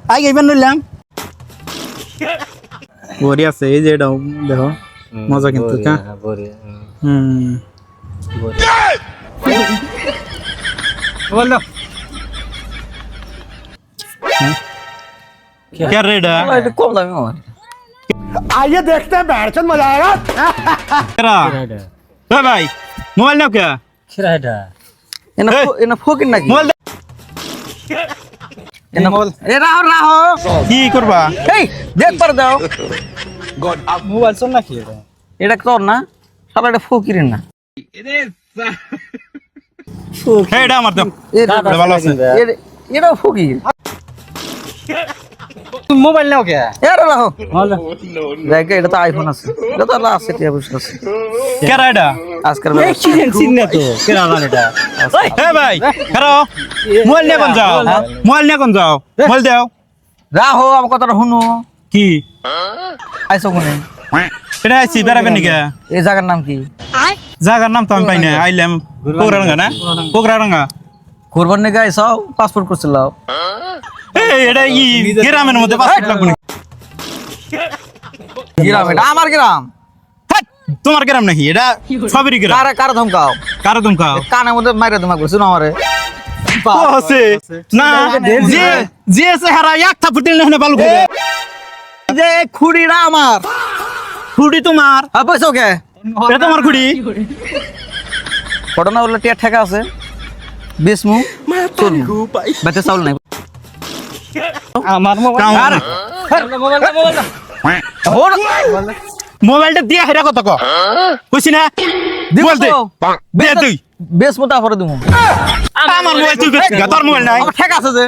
আগে ইবেন নিলাম বড়ি আছে এই যে এটাও দেখো মজা কিন্তু হ্যাঁ বড়ি বড়ি বলো क्या रेड है এটা কম দামি আমার आइए देखते हैं बैठचंद मजा आएगा तेरा ए भाई मोबाइल नाम क्या খিরা এটা এনা ফকির নাকি मोबाइल এনা এ রাহো রাহো की करबा এই দেখ পার দাও मोबाइल सुन ना की এটা তোর না শালা এটা ফকিরের না हे এটা আমার দাও ভালো আছে এটা ফকির मोबाइल नाम क्या এ রাহো দেখ এটা তো আইফোন আছে এটা তো আছে টিয়া বসে আছে क्या रेड है আজকের एक्सीडेंट सीन ना तो क्या रान এটা ए भाई करो मोबाइल নিয়ে কোন যাও মোবাইল নিয়ে কোন যাও মোবাইল দাও রাহো আমার কথাটা শুনো কি আইছো কোনে এটা আইছি বেরাবেন নিকে এই জায়গার নাম কি জায়গার নাম তো আমি পাই না আইলাম পোগরারঙ্গা না পোগরারঙ্গা কোরবান নিকে আইছো পাসপোর্ট করছিলাও এই এটা ই গ্রামের মধ্যে পাসপোর্ট লাগবে গ্রাম এটা আমার গ্রাম তোমার গ্রাম নাকি এটা সবেরই গ্রাম কারে কারে ধমকাও কারো তুমি খাও কানের মধ্যে মাইরা তোমাকে করছো না আমারে ও আছে না যে যে চেহারা এক থাপড় দিলে না ভালো করে যে খুড়িরা আমার খুঁড়ি তোমার পয়সা ওকে এটা তোমার খুঁড়ি ঘটনা হলো টিয়া ঠেকা আছে বিসমু চল বেতে চাউল নাই আমার মোবাইল মোবাইলটা দিয়া হেরা কত কইছি না বল দে দে তুই বেসমু তারপরে দিমু আমার মোবাইল তুই বেচ তোর মোবাইল নাই আমার ঠেকা আছে যে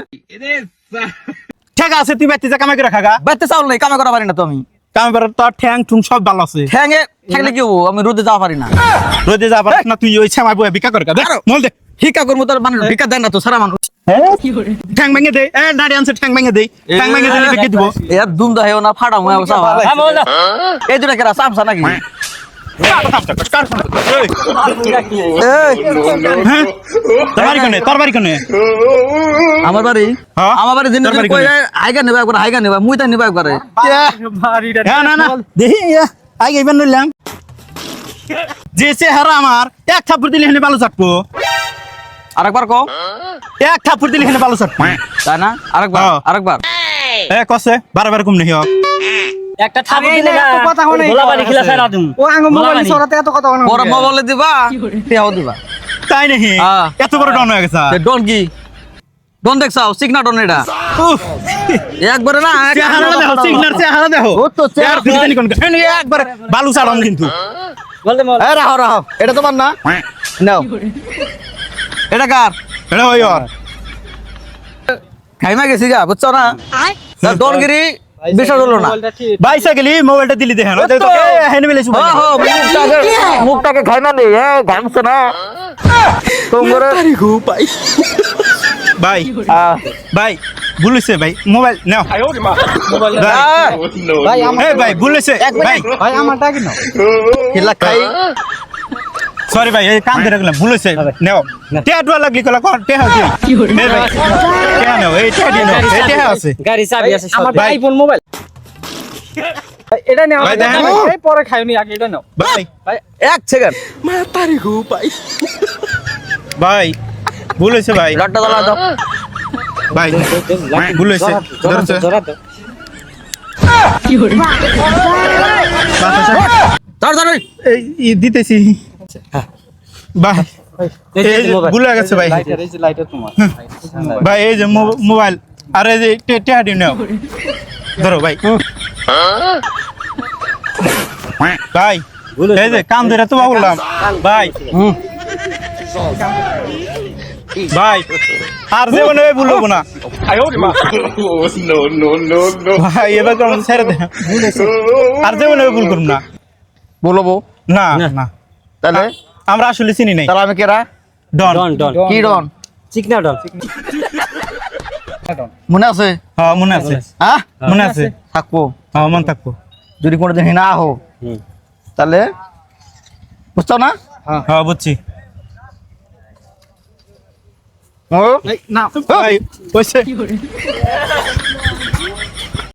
ঠিক আছে তুই বেচতে যা কামাই করে খাগা বেতে চাউল নাই কামে করা পারি না তো আমি কামাই করে তোর ঠ্যাং ঠুং সব ভালো আছে ঠ্যাঙে ঠেকলে কি হবো আমি রোদে যাওয়া পারি না রোদে যা পারিস না তুই ওই ছামাই বয়ে বিকা করে দে মোবাইল দে ভিক্ষা করবো তোর মানুষ ভিক্ষা দেয় না তো সারা মানুষ ঠ্যাং ভেঙে দে এ দাঁড়ি আনছে ঠ্যাং ভেঙে দে ঠ্যাং ভেঙে দিলে বিকে দিব এর দুম দা হেও না ফাড়া ময় অবস্থা এই দুটা কেরা সামসা নাকি তোর বাড়ি কোনে আমার বাড়ি হ্যাঁ? আমার বাড়ি দিন তোর বাড়ি কোনে? হাইগা নেবা একবার হাইগা নেবা মুই তাই নেবা একবারে না না দেখি আগে ইবেন নিলাম যে চেহারা আমার এক থাপ্পড় দিলে হেনে ভালো চাটবো আরেকবার কও এক থাপ্পড় দিলে হেনে ভালো চাটবো তাই না আরেকবার হ্যাঁ। আরেকবার এ কসে বারবার কম নেই একটা থাপড় দিলে না কথা হনে গোলাবাড়ি খেলা ছাড়া দিম ও আঙ্গ মোবাইল সরাতে এত কথা হনে পরে মোবাইলে দিবা তেও দিবা তাই নাকি হ্যাঁ। এত বড় ডন হয়ে গেছে ডন কি ডন দেখছাও সিগনা ডন এটা উফ একবারে না চেহারা দেখো সিগনাল চেহারা দেখো ও তো চেহারা আর ফিরতানি কোন একবার বালু চাড়াম কিন্তু বলতে মল এ রাহো রাহো এটা তোমার না নাও এটা কার এটা হই আর খাইমা গেছি গা বুঝছো না ডনগিরি বিষয় হলো না বাইসা গেলি মোবাইলটা দিলি দেখেন ওই তো হেনে মিলে শুভ মুখটাকে খাইমা নেই ঘামছে না তোমরা ভাই ভাই ভুলেছে ভাই মোবাইল নাও ভাই আমার এই ভাই ভুলেছে ভাই ভাই আমারটা কি নাও খেলা খাই সরি ভাই এই কাম ধরে গেলাম ভুলেছে নাও টেয়া লাগলি কলা কোন টেয়া আছে এই ভাই টেয়া নাও এই টেয়া দিনো এই টেয়া আছে গাড়ি চাবি আছে আমার আমার আইফোন মোবাইল এটা নাও ভাই, দেখেন। এই পরে খাইনি আগে এটা নাও ভাই এক সেকেন্ড ভাই ভুলেছে ভাই লাটটা জ্বালা দাও ভাই ভুলেছে ধরছে জরা তো ধর ধর এই দিতেছি ভাই এই যে ভুলে গেছে ভাই লাইটার এই যে লাইটার তোমার ভাই এই যে মোবাইল আর এই যে টেয়া দিও নাও ধরো ভাই ভাই এই যে কাম ধরে তো বললাম ভাই ভাই আর জীবনে ভুলবো না ভাই এবার কেমন ছেড়ে দে আর জীবনে ভুল করব না বলবো না না তাহলে আমরা আসলে চিনি নাই তাহলে আমি কেরা ডন ডন ডন কি ডন চিকনা ডন মনে আছে হ্যাঁ মনে আছে হ্যাঁ মনে আছে থাকবো হ্যাঁ মন থাকবো যদি কোনোদিন না হো তাহলে বুঝছো না হ্যাঁ বুঝছি ও না ভাই কইছে